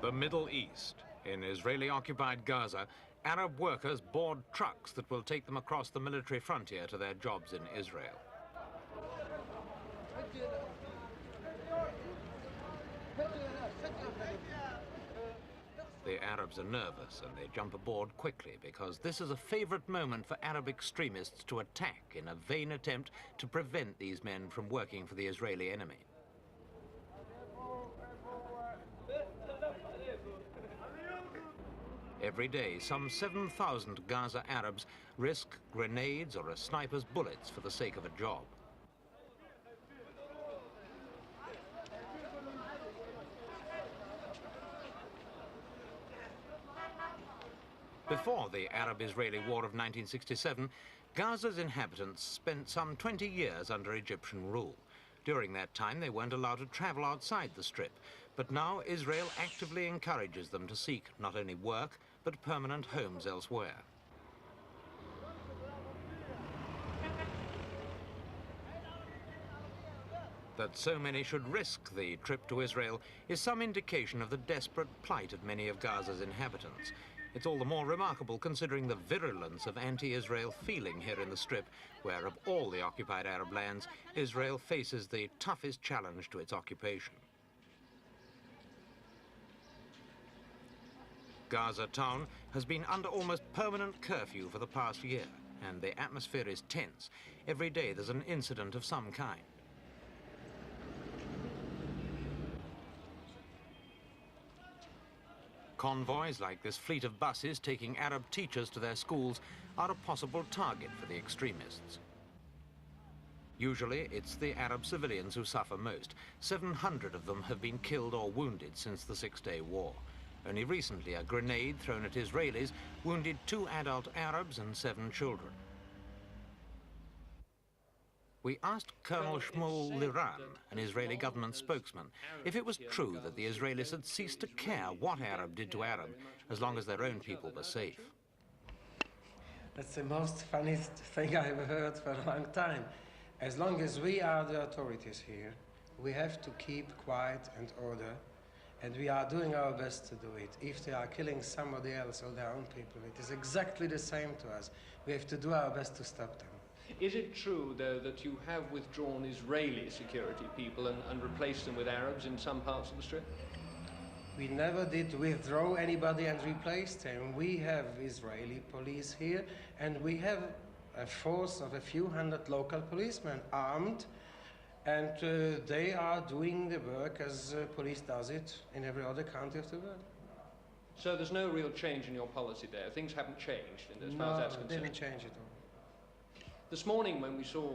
The Middle East. In Israeli-occupied Gaza, Arab workers board trucks that will take them across the military frontier to their jobs in Israel. The Arabs are nervous and they jump aboard quickly because this is a favorite moment for Arab extremists to attack in a vain attempt to prevent these men from working for the Israeli enemy. Every day, some 7,000 Gaza Arabs risk grenades or a sniper's bullets for the sake of a job. Before the Arab-Israeli War of 1967, Gaza's inhabitants spent some 20 years under Egyptian rule. During that time, they weren't allowed to travel outside the Strip, but now Israel actively encourages them to seek not only work, but permanent homes elsewhere. That so many should risk the trip to Israel is some indication of the desperate plight of many of Gaza's inhabitants. It's all the more remarkable considering the virulence of anti-Israel feeling here in the Strip, where of all the occupied Arab lands, Israel faces the toughest challenge to its occupation. Gaza town has been under almost permanent curfew for the past year, and the atmosphere is tense. Every day there's an incident of some kind. Convoys like this fleet of buses taking Arab teachers to their schools are a possible target for the extremists. Usually, it's the Arab civilians who suffer most. 700 of them have been killed or wounded since the Six-Day War. Only recently, a grenade thrown at Israelis wounded 2 adult Arabs and 7 children. We asked Colonel Shmuel Liran, an Israeli government spokesman, if it was true that the Israelis had ceased to care what Arab did to Arab, as long as their own people were safe. That's the most funniest thing I've heard for a long time. As long as we are the authorities here, we have to keep quiet and order, and we are doing our best to do it. If they are killing somebody else or their own people, it is exactly the same to us. We have to do our best to stop them. Is it true, though, that you have withdrawn Israeli security people and replaced them with Arabs in some parts of the Strip? We never did withdraw anybody and replace them. We have Israeli police here, and we have a force of a few hundred local policemen armed, and they are doing the work as police does it in every other country of the world. So there's no real change in your policy there? Things haven't changed as far as that's concerned? No, didn't change at all. This morning when we saw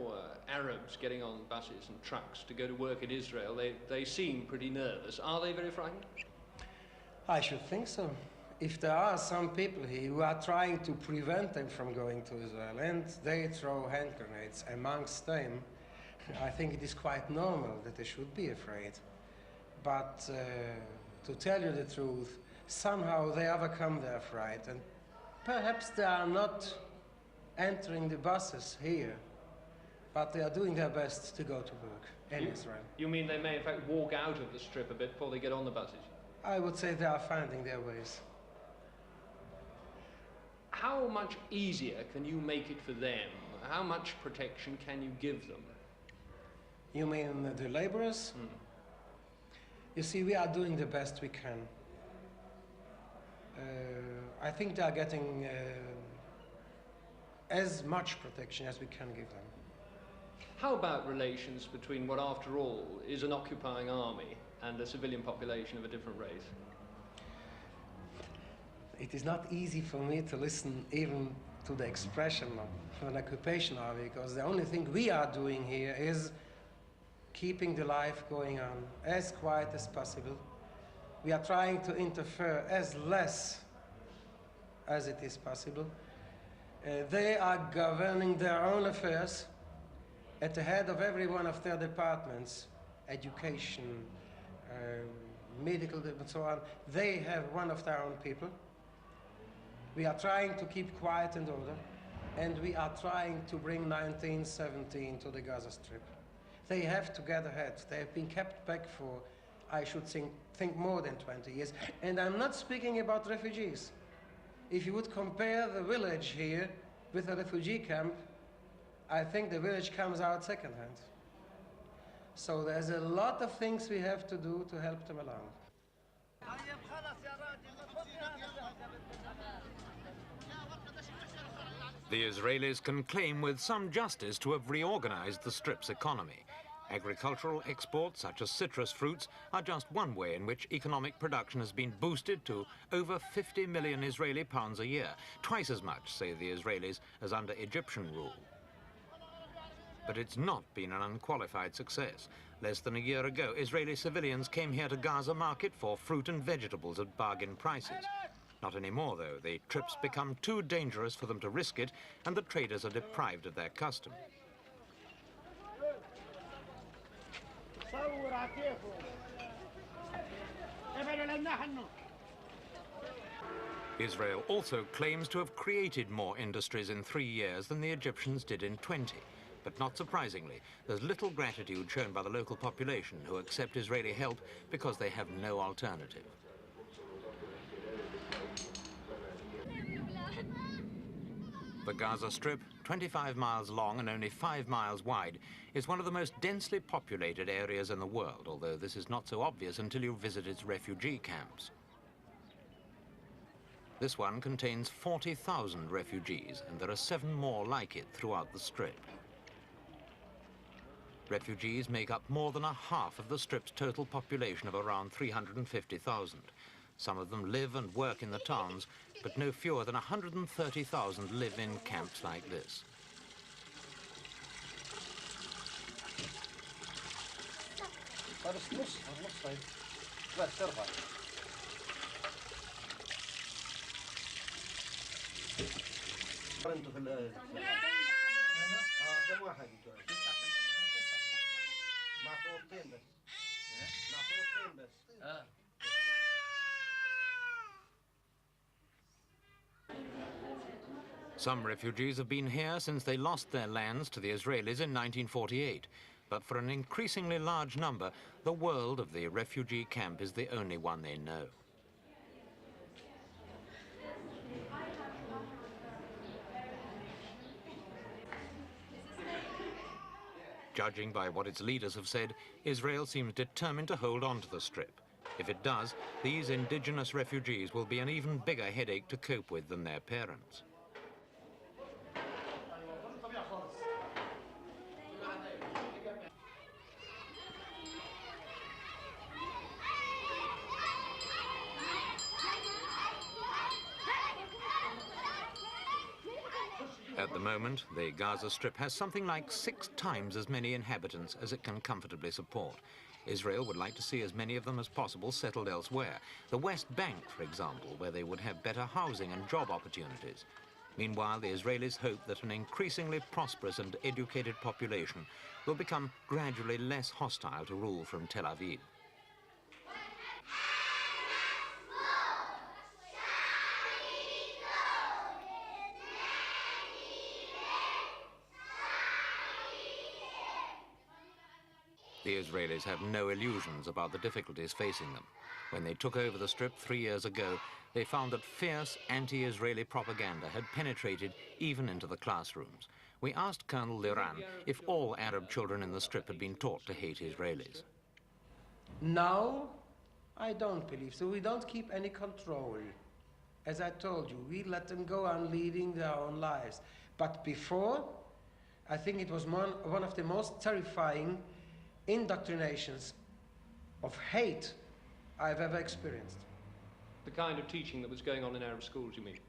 Arabs getting on buses and trucks to go to work in Israel, they seem pretty nervous. Are they very frightened? I should think so. If there are some people here who are trying to prevent them from going to Israel and they throw hand grenades amongst them, I think it is quite normal that they should be afraid. But to tell you the truth, somehow they overcome their fright, and perhaps they are not entering the buses here, but they are doing their best to go to work in Israel. You mean they may in fact walk out of the Strip a bit before they get on the buses? I would say they are finding their ways. How much easier can you make it for them? How much protection can you give them? You mean the laborers? You see, we are doing the best we can. I think they are getting as much protection as we can give them. How about relations between what, after all, is an occupying army and a civilian population of a different race? It is not easy for me to listen even to the expression of an occupation army, because the only thing we are doing here is keeping the life going on as quiet as possible. We are trying to interfere as less as it is possible. They are governing their own affairs at the head of every one of their departments, education, medical, and so on. They have one of their own people. We are trying to keep quiet and order, and we are trying to bring 1917 to the Gaza Strip. They have to get ahead. They have been kept back for I should think more than 20 years. And I'm not speaking about refugees. If you would compare the village here with a refugee camp, I think the village comes out second-hand. So there's a lot of things we have to do to help them along. The Israelis can claim with some justice to have reorganized the Strip's economy. Agricultural exports, such as citrus fruits, are just one way in which economic production has been boosted to over 50 million Israeli pounds a year, twice as much, say the Israelis, as under Egyptian rule. But it's not been an unqualified success. Less than a year ago, Israeli civilians came here to Gaza market for fruit and vegetables at bargain prices. Not anymore, though. The trips become too dangerous for them to risk it, and the traders are deprived of their custom. Israel also claims to have created more industries in 3 years than the Egyptians did in 20. But not surprisingly, there's little gratitude shown by the local population who accept Israeli help because they have no alternative. The Gaza Strip, 25 miles long and only 5 miles wide, is one of the most densely populated areas in the world, although this is not so obvious until you visit its refugee camps. This one contains 40,000 refugees, and there are 7 more like it throughout the Strip. Refugees make up more than a half of the Strip's total population of around 350,000. Some of them live and work in the towns, but no fewer than 130,000 live in camps like this. Some refugees have been here since they lost their lands to the Israelis in 1948. But for an increasingly large number, the world of the refugee camp is the only one they know. Judging by what its leaders have said, Israel seems determined to hold on to the Strip. If it does, these indigenous refugees will be an even bigger headache to cope with than their parents. At the moment, the Gaza Strip has something like 6 times as many inhabitants as it can comfortably support. Israel would like to see as many of them as possible settled elsewhere. The West Bank, for example, where they would have better housing and job opportunities. Meanwhile, the Israelis hope that an increasingly prosperous and educated population will become gradually less hostile to rule from Tel Aviv. The Israelis have no illusions about the difficulties facing them. When they took over the Strip 3 years ago, they found that fierce anti-Israeli propaganda had penetrated even into the classrooms. We asked Colonel Liran if all Arab children in the Strip had been taught to hate Israelis. Now, I don't believe so. We don't keep any control. As I told you, we let them go on leading their own lives. But before, I think it was one of the most terrifying indoctrinations of hate I've ever experienced. The kind of teaching that was going on in Arab schools, you mean?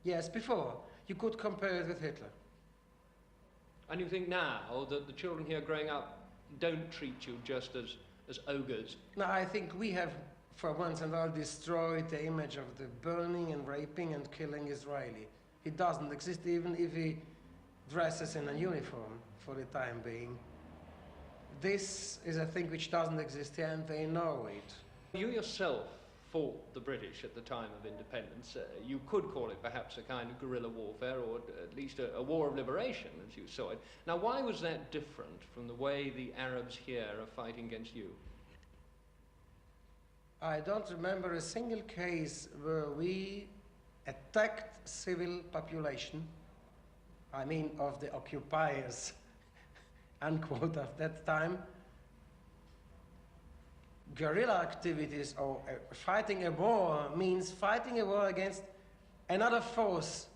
Yes, before. You could compare it with Hitler. And you think now that the children here growing up don't treat you just as ogres? No, I think we have, for once and all, destroyed the image of the burning and raping and killing Israeli. He doesn't exist even if he dresses in a uniform for the time being. This is a thing which doesn't exist here, and they know it. You yourself fought the British at the time of independence. You could call it perhaps a kind of guerrilla warfare, or at least a war of liberation, as you saw it. Now, why was that different from the way the Arabs here are fighting against you? I don't remember a single case where we attacked civil population, I mean of the occupiers, unquote, of that time. Guerrilla activities or fighting a war means fighting a war against another force,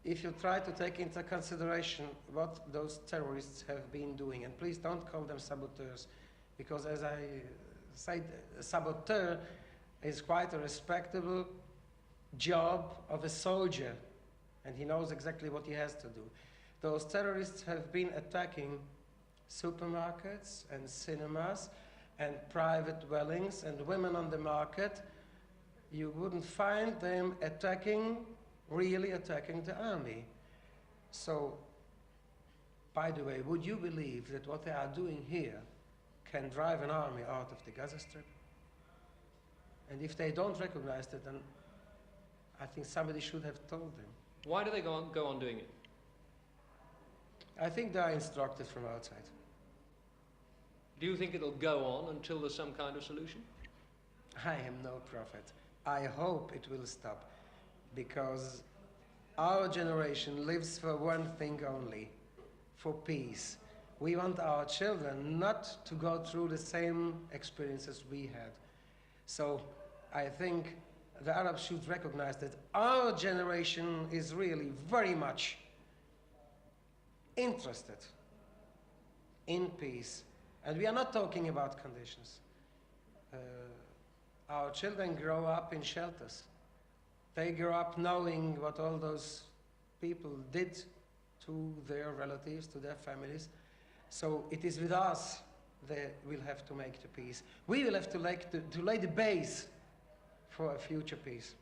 if you try to take into consideration what those terrorists have been doing. And please don't call them saboteurs, because as I said, a saboteur is quite a respectable job of a soldier, and he knows exactly what he has to do. Those terrorists have been attacking supermarkets and cinemas and private dwellings and women on the market. You wouldn't find them really attacking the army. So, by the way, would you believe that what they are doing here can drive an army out of the Gaza Strip? And if they don't recognize that, then I think somebody should have told them. Why do they go on doing it? I think they are instructed from outside. Do you think it'll go on until there's some kind of solution? I am no prophet. I hope it will stop, because our generation lives for one thing only, for peace. We want our children not to go through the same experiences we had. So I think the Arabs should recognize that our generation is really very much interested in peace. And we are not talking about conditions. Our children grow up in shelters. They grow up knowing what all those people did to their relatives, to their families. So it is with us that we'll have to make the peace. We will have to lay the base for a future peace.